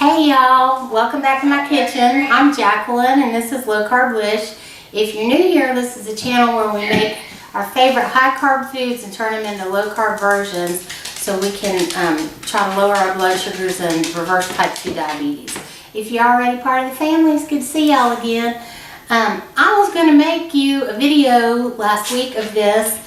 Hey y'all, welcome back to my kitchen. I'm Jacqueline and this is Low Carblish. If you're new here, this is a channel where we make our favorite high carb foods and turn them into low carb versions so we can try to lower our blood sugars and reverse type 2 diabetes. If you're already part of the family, it's good to see y'all again. I was going to make you a video last week of this,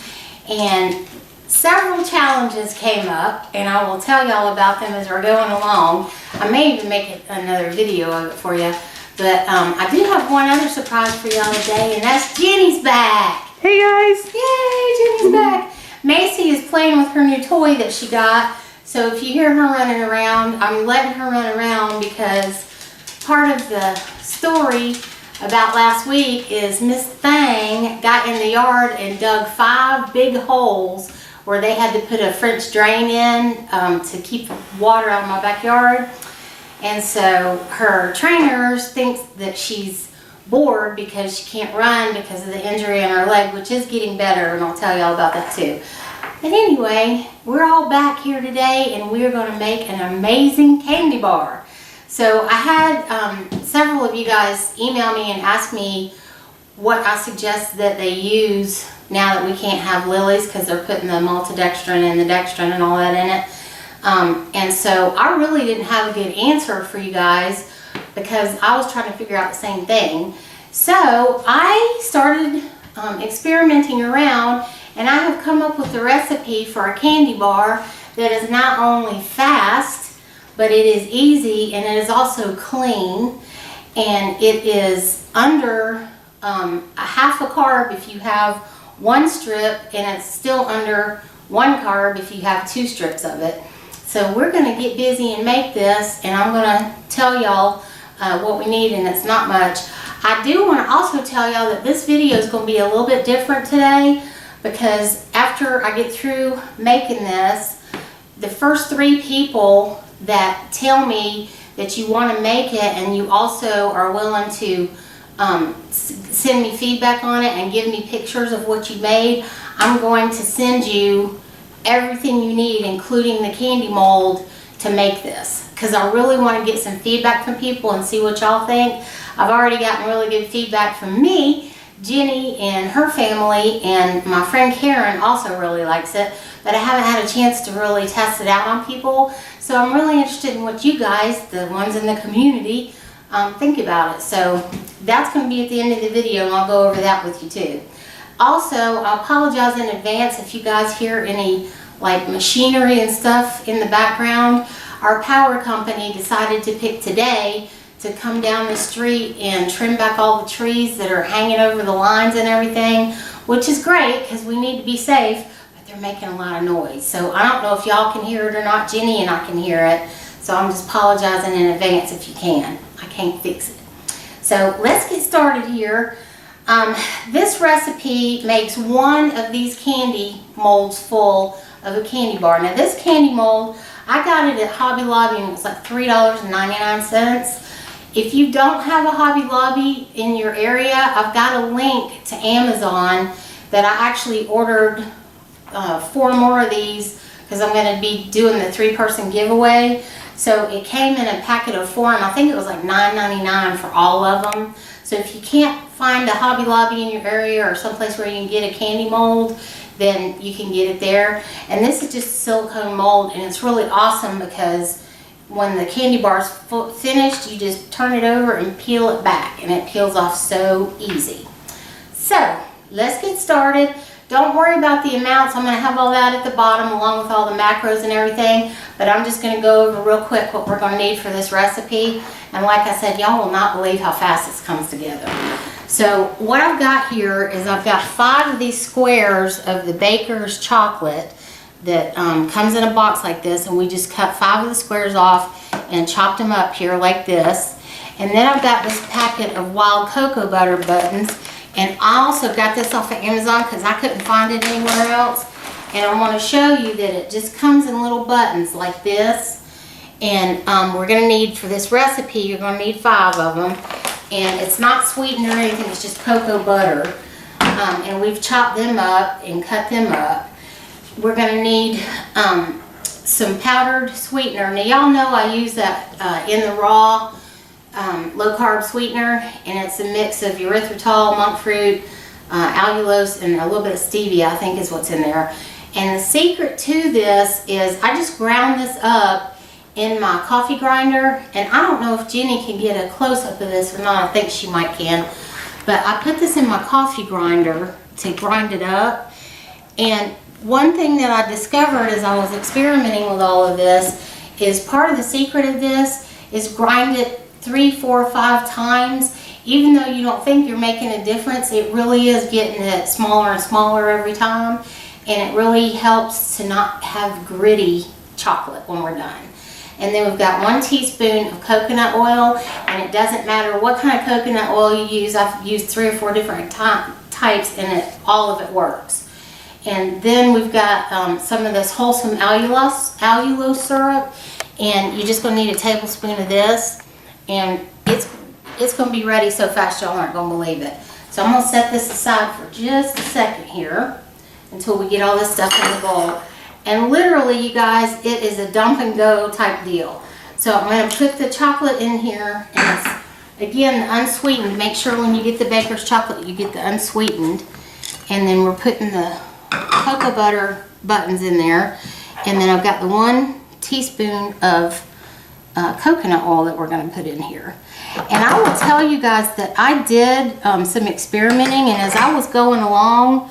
and several challenges came up, and I will tell y'all about them as we're going along. I may even make another video of it for you, but I do have one other surprise for y'all today, and that's Jenny's back. Hey guys! Yay, Jenny's back. Macy is playing with her new toy that she got, so if you hear her running around, I'm letting her run around because part of the story about last week is Miss Thang got in the yard and dug 5 big holes where they had to put a French drain in to keep water out of my backyard. And so her trainers thinks that she's bored because she can't run because of the injury in her leg, which is getting better, and I'll tell y'all about that too. But anyway, we're all back here today and we're going to make an amazing candy bar. So I had several of you guys email me and ask me what I suggest that they use now that we can't have lilies because they're putting the maltodextrin and the dextrin and all that in it. And so I really didn't have a good answer for you guys because I was trying to figure out the same thing. So I started experimenting around, and I have come up with a recipe for a candy bar that is not only fast, but it is easy, and it is also clean, and it is under a half a carb if you have 1 strip, and it's still under 1 carb if you have 2 strips of it. So we're going to get busy and make this, and I'm going to tell y'all what we need, and it's not much. I do want to also tell y'all that this video is going to be a little bit different today because after I get through making this, the first 3 people that tell me that you want to make it and you also are willing to send me feedback on it and give me pictures of what you made, I'm going to send you everything you need, including the candy mold, to make this because I really want to get some feedback from people and see what y'all think. I've already gotten really good feedback from me, Jenny and her family, and my friend Karen also really likes it, but I haven't had a chance to really test it out on people. So I'm really interested in what you guys, the ones in the community, think about it. So that's going to be at the end of the video, and I'll go over that with you too. Also, I apologize in advance if you guys hear any like machinery and stuff in the background. Our power company decided to pick today to come down the street and trim back all the trees that are hanging over the lines and everything, which is great because we need to be safe, but they're making a lot of noise. So I don't know if y'all can hear it or not. Jenny and I can hear it, so I'm just apologizing in advance if you can. I can't fix it. So let's get started here. This recipe makes 1 of these candy molds full of a candy bar. Now this candy mold, I got it at Hobby Lobby and it was like $3.99. If you don't have a Hobby Lobby in your area, I've got a link to Amazon that I actually ordered 4 more of these because I'm going to be doing the 3-person giveaway. So it came in a packet of 4, and I think it was like $9.99 for all of them. So if you can't find a Hobby Lobby in your area or someplace where you can get a candy mold, then you can get it there. And this is just a silicone mold, and it's really awesome because when the candy bar is finished, you just turn it over and peel it back, and it peels off so easy. So let's get started. Don't worry about the amounts. I'm going to have all that at the bottom along with all the macros and everything, but I'm just going to go over real quick what we're going to need for this recipe. And like I said, y'all will not believe how fast this comes together. So what I've got here is I've got 5 of these squares of the Baker's chocolate that comes in a box like this, and we just cut 5 of the squares off and chopped them up here like this. And then I've got this packet of wild cocoa butter buttons, and I also got this off of Amazon because I couldn't find it anywhere else. And I want to show you that it just comes in little buttons like this. And we're going to need, for this recipe, you're going to need 5 of them. And it's not sweetened or anything, it's just cocoa butter. And we've chopped them up and cut them up. We're going to need some powdered sweetener. Now y'all know I use that in the raw low carb sweetener, and it's a mix of erythritol, monk fruit, allulose, and a little bit of stevia, I think is what's in there. And the secret to this is I just ground this up in my coffee grinder, and I don't know if Jenny can get a close-up of this or not. I think she might can. But I put this in my coffee grinder to grind it up. And one thing that I discovered as I was experimenting with all of this is part of the secret of this is grind it 3, 4, 5 times. Even though you don't think you're making a difference, it really is getting it smaller and smaller every time. And it really helps to not have gritty chocolate when we're done. And then we've got 1 teaspoon of coconut oil, and it doesn't matter what kind of coconut oil you use. I've used 3 or 4 different types, and all of it works. And then we've got some of this wholesome allulose syrup, and you're just going to need a tablespoon of this, and it's going to be ready so fast y'all aren't going to believe it. So I'm going to set this aside for just a second here until we get all this stuff in the bowl. And literally, you guys, it is a dump and go type deal. So I'm going to put the chocolate in here, and it's, again, unsweetened. Make sure when you get the baker's chocolate, you get the unsweetened. And then we're putting the cocoa butter buttons in there. And then I've got the 1 teaspoon of coconut oil that we're going to put in here. And I will tell you guys that I did some experimenting, and as I was going along,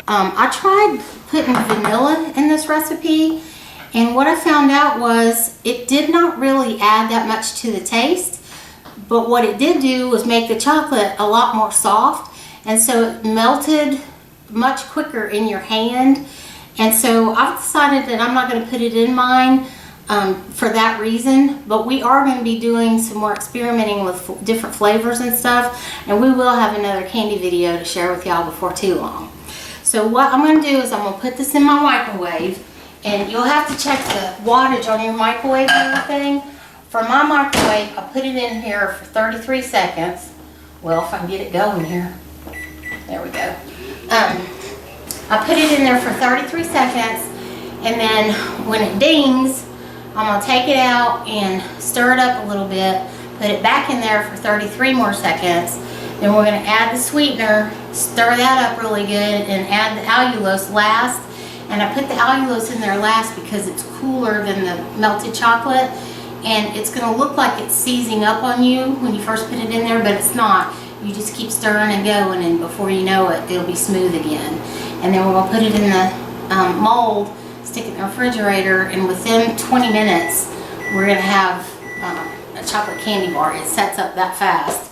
I tried putting vanilla in this recipe, and what I found out was it did not really add that much to the taste, but what it did do was make the chocolate a lot more soft, and so it melted much quicker in your hand. And so I've decided that I'm not going to put it in mine for that reason, but we are going to be doing some more experimenting with different flavors and stuff, and we will have another candy video to share with y'all before too long. So what I'm going to do is I'm going to put this in my microwave, and you'll have to check the wattage on your microwave and everything. For my microwave, I put it in here for 33 seconds. Well, if I can get it going here. There we go. I put it in there for 33 seconds, and then when it dings, I'm going to take it out and stir it up a little bit, put it back in there for 33 more seconds. Then we're going to add the sweetener, stir that up really good, and add the allulose last. And I put the allulose in there last because it's cooler than the melted chocolate, and it's going to look like it's seizing up on you when you first put it in there, but it's not. You just keep stirring and going, and before you know it, it'll be smooth again. And then we're going to put it in the mold, stick it in the refrigerator, and within 20 minutes, we're going to have a chocolate candy bar. It sets up that fast.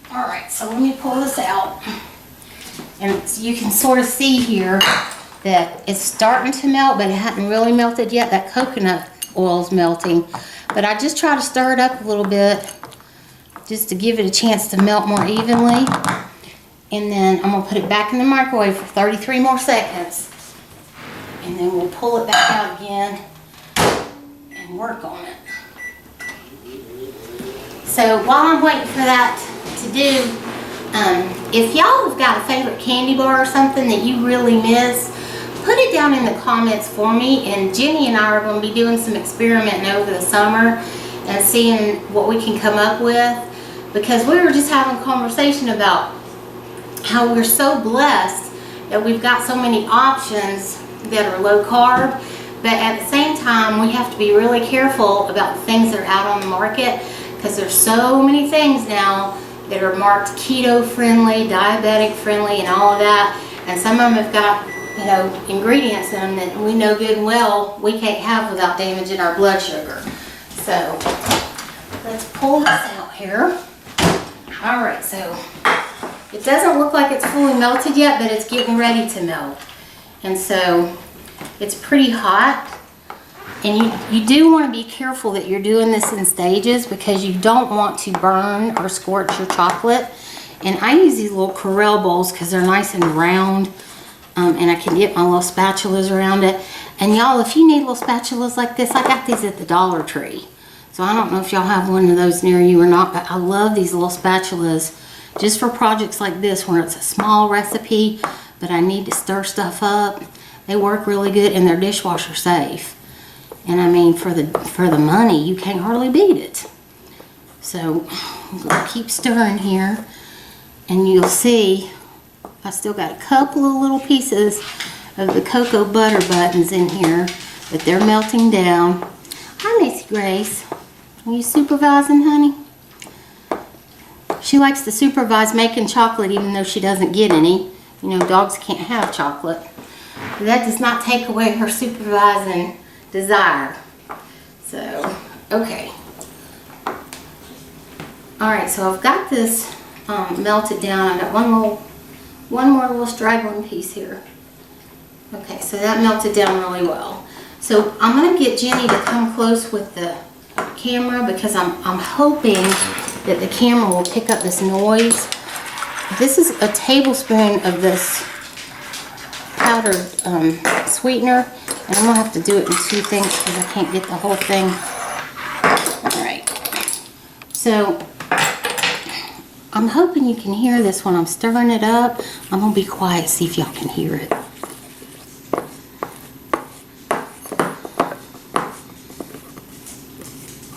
Alright, so let me pull this out, and so you can sort of see here that it's starting to melt, but it hadn't really melted yet. That coconut oil is melting, but I just try to stir it up a little bit just to give it a chance to melt more evenly. And then I'm going to put it back in the microwave for 33 more seconds, and then we'll pull it back out again and work on it. So while I'm waiting for that to do, if y'all have got a favorite candy bar or something that you really miss, put it down in the comments for me, and Jenny and I are going to be doing some experimenting over the summer and seeing what we can come up with, because we were just having a conversation about how we're so blessed that we've got so many options that are low carb, but at the same time we have to be really careful about the things that are out on the market, because there's so many things now that are marked keto friendly, diabetic friendly, and all of that, and some of them have got, you know, ingredients in them that we know good and well we can't have without damaging our blood sugar. So let's pull this out here. Alright, so it doesn't look like it's fully melted yet, but it's getting ready to melt, and so it's pretty hot. And you do want to be careful that you're doing this in stages, because you don't want to burn or scorch your chocolate. And I use these little Corel bowls because they're nice and round, and I can get my little spatulas around it. And y'all, if you need little spatulas like this, I got these at the Dollar Tree. So I don't know if y'all have one of those near you or not, but I love these little spatulas just for projects like this where it's a small recipe, but I need to stir stuff up. They work really good, and they're dishwasher safe. And I mean, for the money, you can't hardly beat it. So I'm gonna keep stirring here, and you'll see I still got a couple of little pieces of the cocoa butter buttons in here, but they're melting down. Hi, Macy Grace. Are you supervising, honey? She likes to supervise making chocolate even though she doesn't get any. You know, dogs can't have chocolate. But that does not take away her supervising desire. So, okay. Alright, so I've got this melted down. I got one more little straggling piece here. Okay, so that melted down really well. So I'm going to get Jenny to come close with the camera because I'm hoping that the camera will pick up this noise. This is a tablespoon of this powdered sweetener, and I'm going to have to do it in two things because I can't get the whole thing. Alright, so I'm hoping you can hear this when I'm stirring it up. I'm going to be quiet, see if y'all can hear it.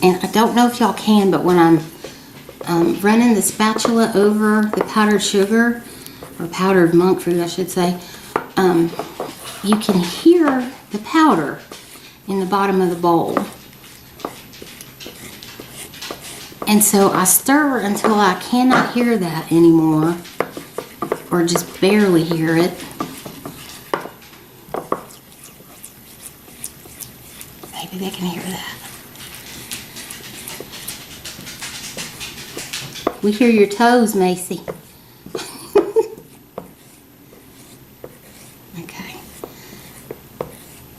And I don't know if y'all can, but when I'm running the spatula over the powdered sugar, or powdered monk fruit I should say, you can hear the powder in the bottom of the bowl. And so I stir until I cannot hear that anymore, or just barely hear it. Maybe they can hear that. We hear your toes, Macy. Okay.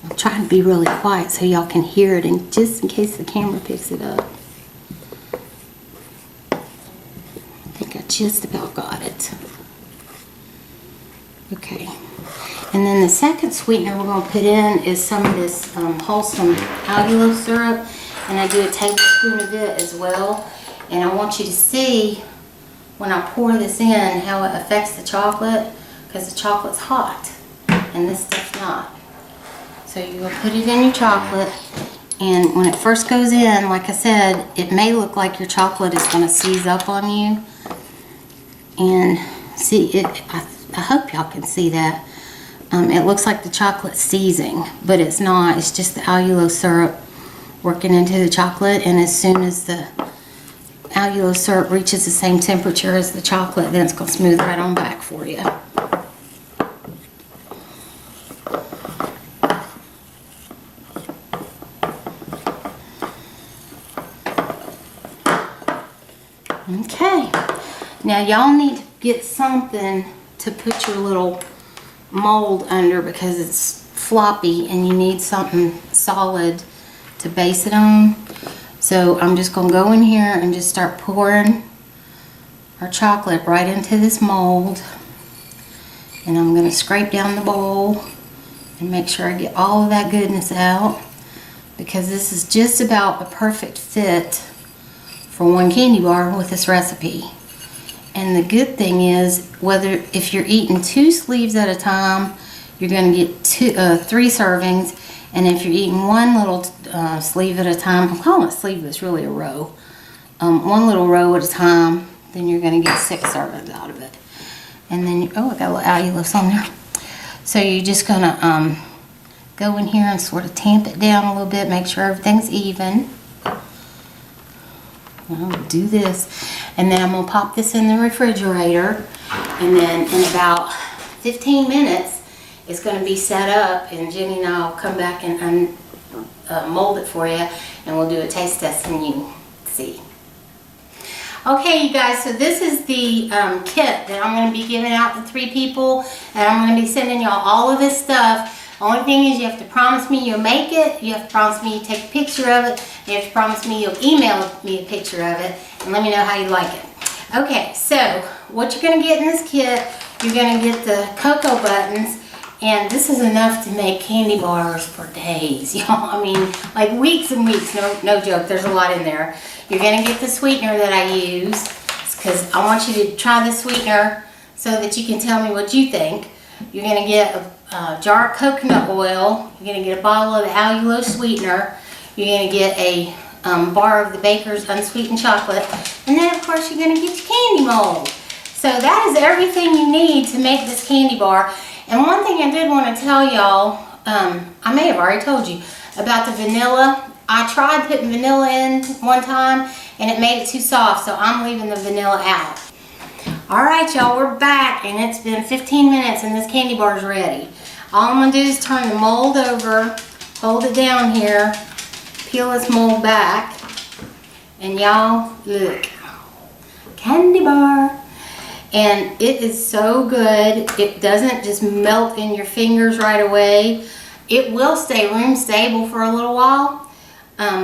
I'm trying to be really quiet so y'all can hear it, and just in case the camera picks it up. I think I just about got it. Okay. And then the second sweetener we're going to put in is some of this wholesome allulose syrup, and I do a tablespoon of it as well. And I want you to see when I pour this in how it affects the chocolate, because the chocolate's hot and this stuff's not. So you're going to put it in your chocolate, and when it first goes in, like I said, it may look like your chocolate is going to seize up on you. And see, I hope y'all can see that. It looks like the chocolate's seizing, but it's not. It's just the allulose syrup working into the chocolate, and as soon as the allulose syrup reaches the same temperature as the chocolate, then it's going to smooth right on back for you. Okay, now y'all need to get something to put your little mold under because it's floppy and you need something solid to base it on. So I'm just going to go in here and just start pouring our chocolate right into this mold. And I'm going to scrape down the bowl and make sure I get all of that goodness out, because this is just about a perfect fit for one candy bar with this recipe. And the good thing is, if you're eating 2 sleeves at a time, you're going to get 3 servings. And if you're eating one little sleeve at a time, I'm calling it sleeve, but it's really a row. One little row at a time, then you're going to get 6 servings out of it. And then, oh, I got a little allulose on there. So you're just going to go in here and sort of tamp it down a little bit, make sure everything's even. I'll do this. And then I'm going to pop this in the refrigerator. And then in about 15 minutes, it's going to be set up, and Jenny and I will come back and mold it for you, and we'll do a taste test and you see. Okay, you guys, so this is the kit that I'm going to be giving out to 3 people, and I'm going to be sending y'all all of this stuff. The only thing is you have to promise me you'll make it, you have to promise me you take a picture of it, and you have to promise me you'll email me a picture of it, and let me know how you like it. Okay, so what you're going to get in this kit, you're going to get the cocoa buttons. And this is enough to make candy bars for days, y'all. I mean, like weeks and weeks, no joke, there's a lot in there. You're gonna get the sweetener that I use, because I want you to try the sweetener so that you can tell me what you think. You're gonna get a jar of coconut oil, you're gonna get a bottle of the allulose sweetener, You're going to get a bar of the Baker's unsweetened chocolate. And then, of course, you're going to get your candy mold. So that is everything you need to make this candy bar. And one thing I did want to tell y'all, I may have already told you, about the vanilla. I tried putting vanilla in one time and it made it too soft, so I'm leaving the vanilla out. Alright y'all, we're back and it's been 15 minutes and this candy bar is ready. All I'm going to do is turn the mold over, hold it down here, peel this mold back, and y'all, look, candy bar. And it is so good. It doesn't just melt in your fingers right away. It will stay room stable for a little while.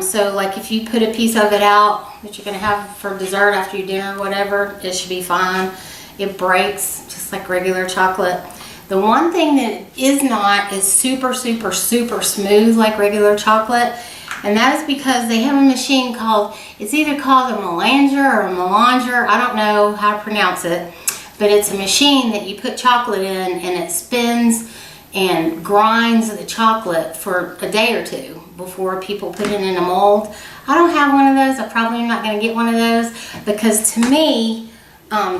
So like if you put a piece of it out that you're going to have for dessert after your dinner or whatever, it should be fine. It breaks just like regular chocolate. The one thing that it is not is super, super, super smooth like regular chocolate. And that is because they have a machine called, it's either called a melanger or a melanger. I don't know how to pronounce it. But it's a machine that you put chocolate in and it spins and grinds the chocolate for a day or two before people put it in a mold. I don't have one of those. I probably am not going to get one of those because to me,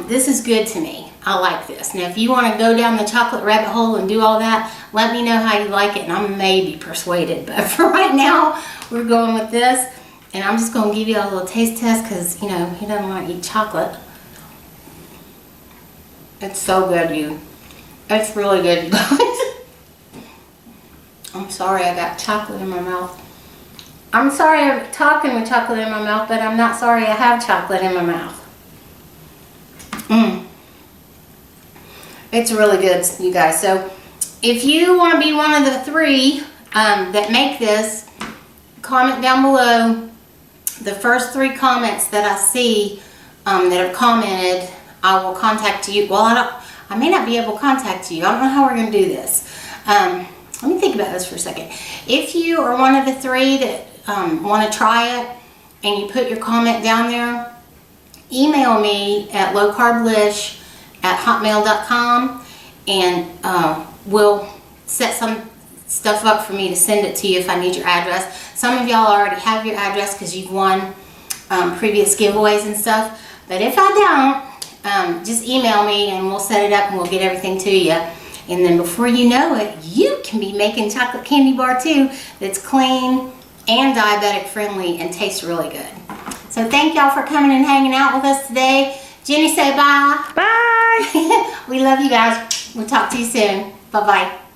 this is good to me. I like this. Now if you want to go down the chocolate rabbit hole and do all that, let me know how you like it and I may be persuaded. But for right now, we're going with this. And I'm just going to give you a little taste test because, you know, he doesn't want to eat chocolate. It's so good, you. It's really good, you guys. I'm sorry I got chocolate in my mouth. I'm sorry I'm talking with chocolate in my mouth, but I'm not sorry I have chocolate in my mouth. It's really good, you guys. So if you want to be one of the 3 that make this, comment down below. The first 3 comments that I see that have commented, I will contact you. Well, I may not be able to contact you. I don't know how we're going to do this. Let me think about this for a second. If you are one of the 3 that want to try it and you put your comment down there, email me at lowcarblish@hotmail.com and we'll set some stuff up for me to send it to you if I need your address. Some of y'all already have your address because you've won previous giveaways and stuff. But if I don't, just email me and we'll set it up and we'll get everything to you. And then before you know it, you can be making chocolate candy bar too that's clean and diabetic friendly and tastes really good. So thank y'all for coming and hanging out with us today. Jenny, say bye. Bye. We love you guys. We'll talk to you soon. Bye-bye.